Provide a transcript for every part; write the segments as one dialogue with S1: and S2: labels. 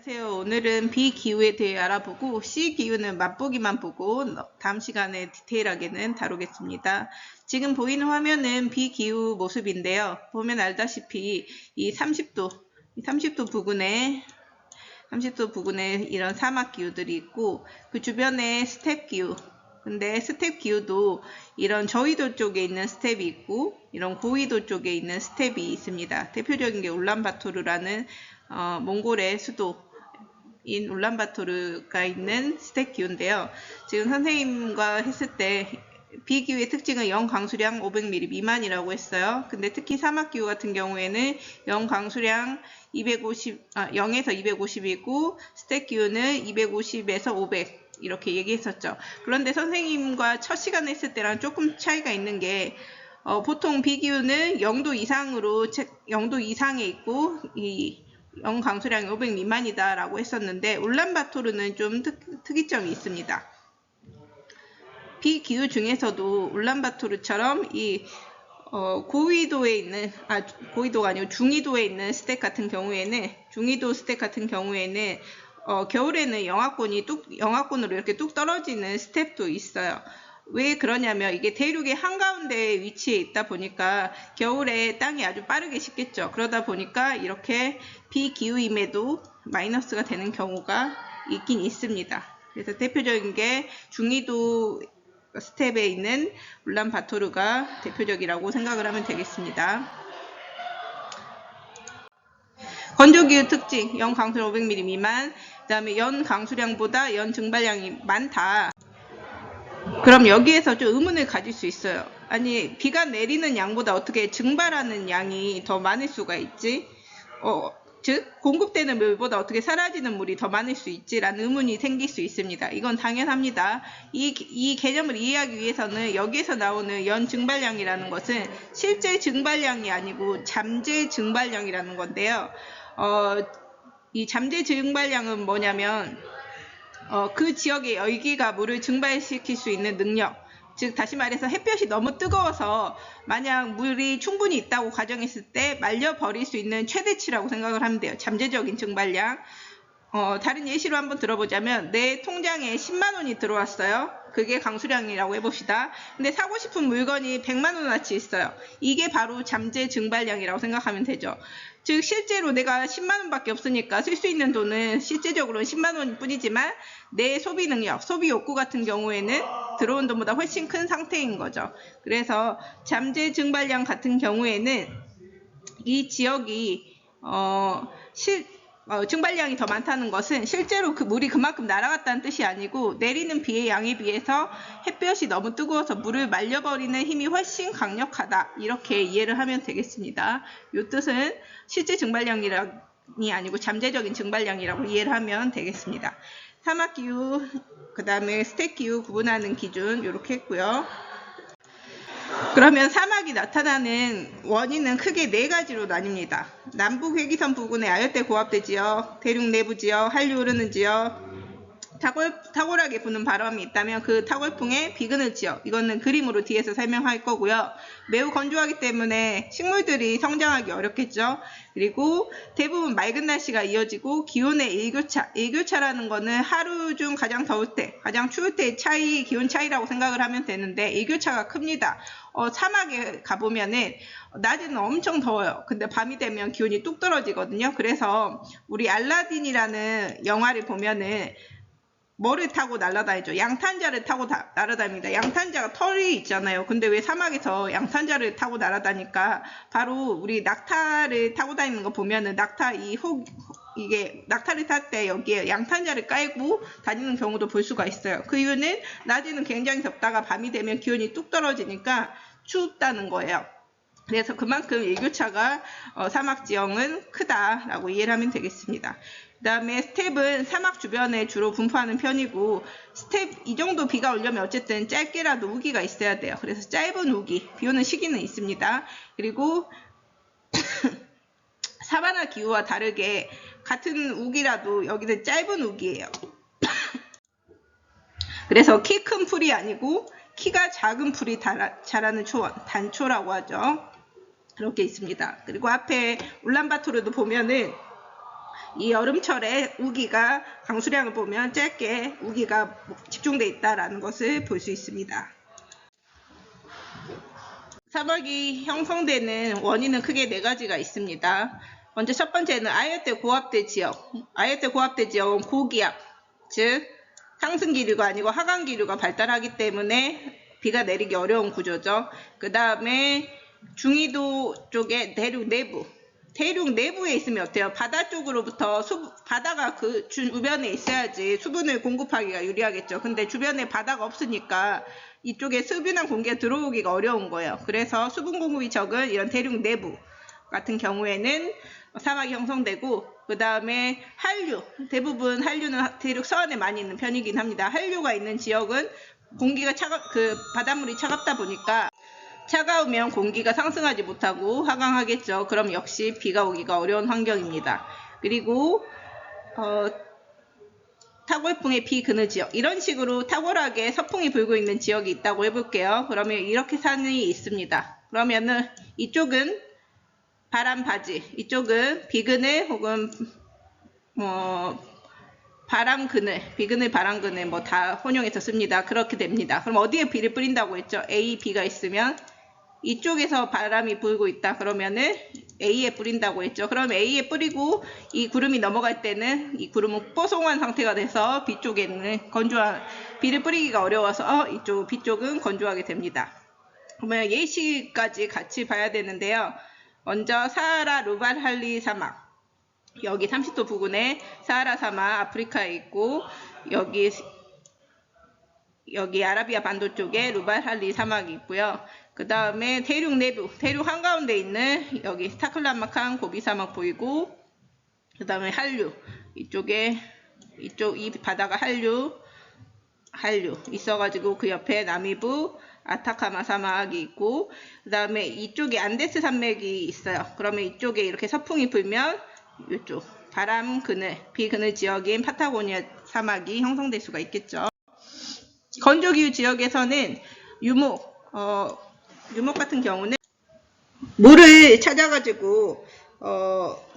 S1: 안녕하세요. 오늘은 B 기후에 대해 알아보고 C 기후는 맛보기만 보고 다음 시간에 디테일하게는 다루겠습니다. 지금 보이는 화면은 B 기후 모습인데요. 보면 알다시피 이 30도 부근에 이런 사막 기후들이 있고 그 주변에 스텝 기후. 근데 스텝 기후도 이런 저위도 쪽에 있는 스텝이 있고 이런 고위도 쪽에 있는 스텝이 있습니다. 대표적인 게 울란바토르라는 몽골의 수도인 울란바토르가 있는 스텝 기후인데요. 지금 선생님과 했을 때 비기후의 특징은 영 강수량 500mm 미만이라고 했어요. 근데 특히 사막 기후 같은 경우에는 영 강수량 0에서 250이고 스텝 기후는 250에서 500 이렇게 얘기했었죠. 그런데 선생님과 첫 시간 했을 때랑 조금 차이가 있는 게 보통 비기후는 0도 이상에 있고 이 영 강수량이 500 미만이다 라고 했었는데 울란바토르는 좀 특이점이 있습니다. 비기후 중에서도 울란바토르처럼 이 고위도에 있는 고위도가 아니고 중위도에 있는 스택 같은 경우에는 중위도 스택 같은 경우에는 겨울에는 영하권으로 이렇게 뚝 떨어지는 스텝도 있어요. 왜 그러냐면 이게 대륙의 한가운데 위치해 있다 보니까 겨울에 땅이 아주 빠르게 식겠죠. 그러다 보니까 이렇게 비기후임에도 마이너스가 되는 경우가 있긴 있습니다. 그래서 대표적인 게 중위도 스텝에 있는 울란바토르가 대표적이라고 생각을 하면 되겠습니다. 건조기후 특징, 연 강수량 500mm 미만, 그 다음에 연 강수량보다 연 증발량이 많다. 그럼 여기에서 좀 의문을 가질 수 있어요. 아니, 비가 내리는 양보다 어떻게 증발하는 양이 더 많을 수가 있지? 즉 공급되는 물보다 어떻게 사라지는 물이 더 많을 수 있지라는 의문이 생길 수 있습니다. 이건 당연합니다. 이 개념을 이해하기 위해서는 여기에서 나오는 연 증발량이라는 것은 실제 증발량이 아니고 잠재 증발량이라는 건데요. 이 잠재 증발량은 뭐냐면 그 지역의 열기가 물을 증발시킬 수 있는 능력, 즉 다시 말해서 햇볕이 너무 뜨거워서 만약 물이 충분히 있다고 가정했을 때 말려버릴 수 있는 최대치라고 생각을 하면 돼요. 잠재적인 증발량. 다른 예시로 한번 들어보자면 내 통장에 10만 원이 들어왔어요. 그게 강수량이라고 해봅시다. 근데 사고 싶은 물건이 100만 원어치 있어요. 이게 바로 잠재 증발량이라고 생각하면 되죠. 즉 실제로 내가 10만 원밖에 없으니까 쓸 수 있는 돈은 실제적으로는 10만 원 뿐이지만 내 소비 능력, 소비 욕구 같은 경우에는 들어온 돈보다 훨씬 큰 상태인 거죠. 그래서 잠재 증발량 같은 경우에는 이 지역이 증발량이 더 많다는 것은 실제로 그 물이 그만큼 날아갔다는 뜻이 아니고 내리는 비의 양에 비해서 햇볕이 너무 뜨거워서 물을 말려버리는 힘이 훨씬 강력하다. 이렇게 이해를 하면 되겠습니다. 이 뜻은 실제 증발량이 아니고 잠재적인 증발량이라고 이해를 하면 되겠습니다. 사막기후, 그 다음에 스택기후 구분하는 기준 이렇게 했고요. 그러면 사막이 나타나는 원인은 크게 4가지로 나뉩니다. 남북 회기선 부근의 아열대 고압대 지역, 대륙 내부 지역, 한류 흐르는 지역, 탁월하게 부는 바람이 있다면 그 탁월풍의 비그늘 지역, 이거는 그림으로 뒤에서 설명할 거고요. 매우 건조하기 때문에 식물들이 성장하기 어렵겠죠. 그리고 대부분 맑은 날씨가 이어지고 기온의 일교차라는 거는 하루 중 가장 더울 때, 가장 추울 때 기온 차이라고 생각을 하면 되는데 일교차가 큽니다. 사막에 가보면은 낮에는 엄청 더워요. 근데 밤이 되면 기온이 뚝 떨어지거든요. 그래서 우리 알라딘이라는 영화를 보면은 뭐를 타고 날아다니죠? 양탄자를 타고 날아다닙니다. 양탄자가 털이 있잖아요. 근데 왜 사막에서 양탄자를 타고 날아다니까? 바로 우리 낙타를 타고 다니는 거 보면은 이게 낙타를 탈 때 여기에 양탄자를 깔고 다니는 경우도 볼 수가 있어요. 그 이유는 낮에는 굉장히 덥다가 밤이 되면 기온이 뚝 떨어지니까 춥다는 거예요. 그래서 그만큼 일교차가 사막 지형은 크다라고 이해를 하면 되겠습니다. 그 다음에 스텝은 사막 주변에 주로 분포하는 편이고 스텝 이 정도 비가 오려면 어쨌든 짧게라도 우기가 있어야 돼요. 그래서 짧은 우기, 비 오는 시기는 있습니다. 그리고 사바나 기후와 다르게 같은 우기라도 여기는 짧은 우기예요. 그래서 키 큰 풀이 아니고 키가 작은 풀이 자라는 초원, 단초라고 하죠. 그렇게 있습니다. 그리고 앞에 울란바토르도 보면은 이 여름철에 우기가 강수량을 보면 짧게 우기가 집중돼 있다라는 것을 볼 수 있습니다. 사막이 형성되는 원인은 크게 4가지가 있습니다. 먼저 첫 번째는 아열대 고압대 지역. 아열대 고압대 지역은 고기압, 즉 상승 기류가 아니고 하강 기류가 발달하기 때문에 비가 내리기 어려운 구조죠. 그 다음에 중위도 쪽에 대륙 내부에 있으면 어때요? 바다 쪽으로부터 바다가 그 주변에 있어야지 수분을 공급하기가 유리하겠죠. 근데 주변에 바다가 없으니까 이쪽에 수분한 공기가 들어오기가 어려운 거예요. 그래서 수분 공급이 적은 이런 대륙 내부 같은 경우에는 사막이 형성되고, 그 다음에 한류, 대부분 한류는 대륙 서안에 많이 있는 편이긴 합니다. 한류가 있는 지역은 공기가 바닷물이 차갑다 보니까 차가우면 공기가 상승하지 못하고 하강하겠죠. 그럼 역시 비가 오기가 어려운 환경입니다. 그리고 탁월풍의 비그늘 지역, 이런 식으로 탁월하게 서풍이 불고 있는 지역이 있다고 해볼게요. 그러면 이렇게 산이 있습니다. 그러면은 이쪽은 바람 바지, 이쪽은 비그늘 혹은 바람 그늘, 비그늘 바람 그늘 뭐 다 혼용해서 씁니다. 그렇게 됩니다. 그럼 어디에 비를 뿌린다고 했죠? A, B가 있으면 이쪽에서 바람이 불고 있다 그러면은 A에 뿌린다고 했죠. 그럼 A에 뿌리고 이 구름이 넘어갈 때는 이 구름은 뽀송한 상태가 돼서 B 쪽에는 비를 뿌리기가 어려워서 이쪽 B 쪽은 건조하게 됩니다. 그러면 예시까지 같이 봐야 되는데요. 먼저 사하라 루발할리 사막, 여기 30도 부근에 사하라 사막 아프리카에 있고, 여기 아라비아 반도 쪽에 루발할리 사막이 있고요. 그 다음에 대륙 내부, 대륙 한가운데 있는 여기 타클라마칸 고비 사막 보이고, 그 다음에 한류, 이 바다가 한류 있어가지고 그 옆에 나미부 아타카마 사막이 있고, 그 다음에 이쪽에 안데스 산맥이 있어요. 그러면 이쪽에 이렇게 서풍이 불면 이쪽 바람 그늘, 비그늘 지역인 파타고니아 사막이 형성될 수가 있겠죠. 건조기후 지역에서는 유목 같은 경우는 물을 찾아가지고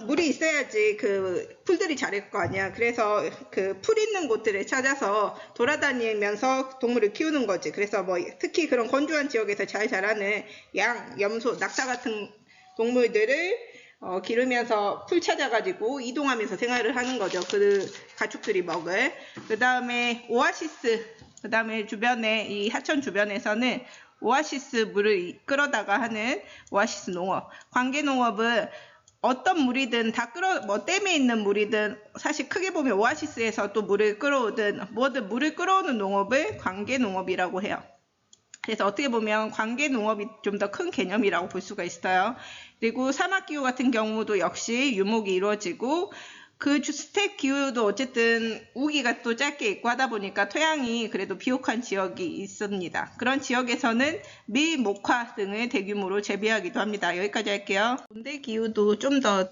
S1: 물이 있어야지 그 풀들이 자랄 거 아니야. 그래서 그 풀 있는 곳들을 찾아서 돌아다니면서 동물을 키우는 거지. 그래서 뭐 특히 그런 건조한 지역에서 잘 자라는 양, 염소, 낙타 같은 동물들을 기르면서 풀 찾아가지고 이동하면서 생활을 하는 거죠. 그 가축들이 먹을. 그 다음에 그 다음에 주변에 이 하천 주변에서는 오아시스 물을 끌어다가 하는 오아시스 농업. 관계 농업은 어떤 물이든 다 댐에 있는 물이든 사실 크게 보면 오아시스에서 또 물을 끌어오든 뭐든 물을 끌어오는 농업을 관계 농업이라고 해요. 그래서 어떻게 보면 관계 농업이 좀 더 큰 개념이라고 볼 수가 있어요. 그리고 사막기후 같은 경우도 역시 유목이 이루어지고, 그 스텝 기후도 어쨌든 우기가 또 짧게 있고 하다 보니까 토양이 그래도 비옥한 지역이 있습니다. 그런 지역에서는 밀, 목화 등을 대규모로 재배하기도 합니다. 여기까지 할게요. 온대 기후도 좀 더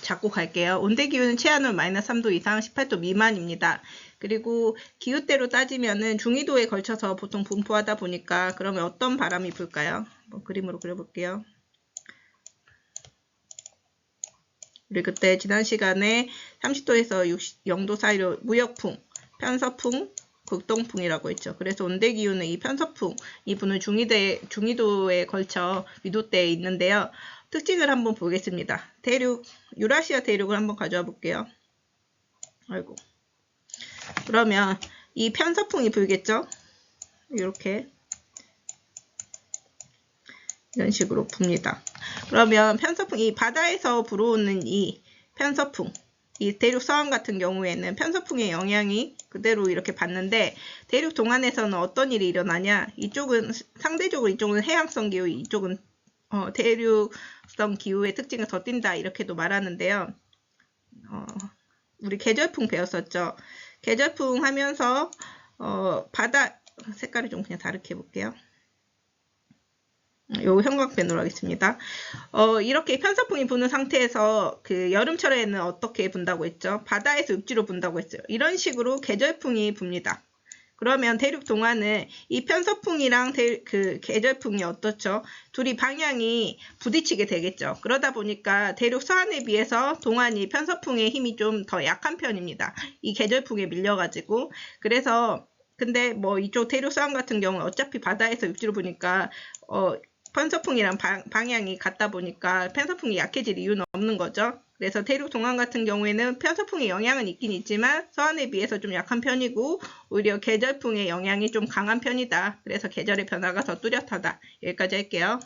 S1: 잡고 갈게요. 온대 기후는 최하는 -3도 이상 18도 미만입니다. 그리고 기후대로 따지면은 중위도에 걸쳐서 보통 분포하다 보니까, 그러면 어떤 바람이 불까요? 그림으로 그려볼게요. 우리 그때 지난 시간에 30도에서 0도 사이로 무역풍, 편서풍, 극동풍이라고 했죠. 그래서 온대기후는 이 편서풍이 부는 중위도에 걸쳐 위도대에 있는데요. 특징을 한번 보겠습니다. 유라시아 대륙을 한번 가져와 볼게요. 그러면 이 편서풍이 불겠죠? 이렇게 이런 식으로 붑니다. 그러면 편서풍, 이 바다에서 불어오는 이 편서풍, 이 대륙 서안 같은 경우에는 편서풍의 영향이 그대로 이렇게 받는데, 대륙 동안에서는 어떤 일이 일어나냐? 상대적으로 이쪽은 해양성 기후, 이쪽은 대륙성 기후의 특징을 더 띈다, 이렇게도 말하는데요. 우리 계절풍 배웠었죠. 계절풍 하면서 바다 색깔을 좀 그냥 다르게 해볼게요. 요 형광펜으로 하겠습니다. 이렇게 편서풍이 부는 상태에서 그 여름철에는 어떻게 분다고 했죠? 바다에서 육지로 분다고 했어요. 이런 식으로 계절풍이 붑니다. 그러면 대륙 동안은 이 편서풍이랑 그 계절풍이 어떻죠? 둘이 방향이 부딪히게 되겠죠. 그러다 보니까 대륙 서안에 비해서 동안이 편서풍의 힘이 좀 더 약한 편입니다. 이 계절풍에 밀려가지고. 그래서 근데 뭐 이쪽 대륙 서안 같은 경우는 어차피 바다에서 육지로 보니까 편서풍이랑 방향이 같다 보니까 편서풍이 약해질 이유는 없는 거죠. 그래서 대륙 동안 같은 경우에는 편서풍의 영향은 있긴 있지만 서안에 비해서 좀 약한 편이고 오히려 계절풍의 영향이 좀 강한 편이다. 그래서 계절의 변화가 더 뚜렷하다. 여기까지 할게요.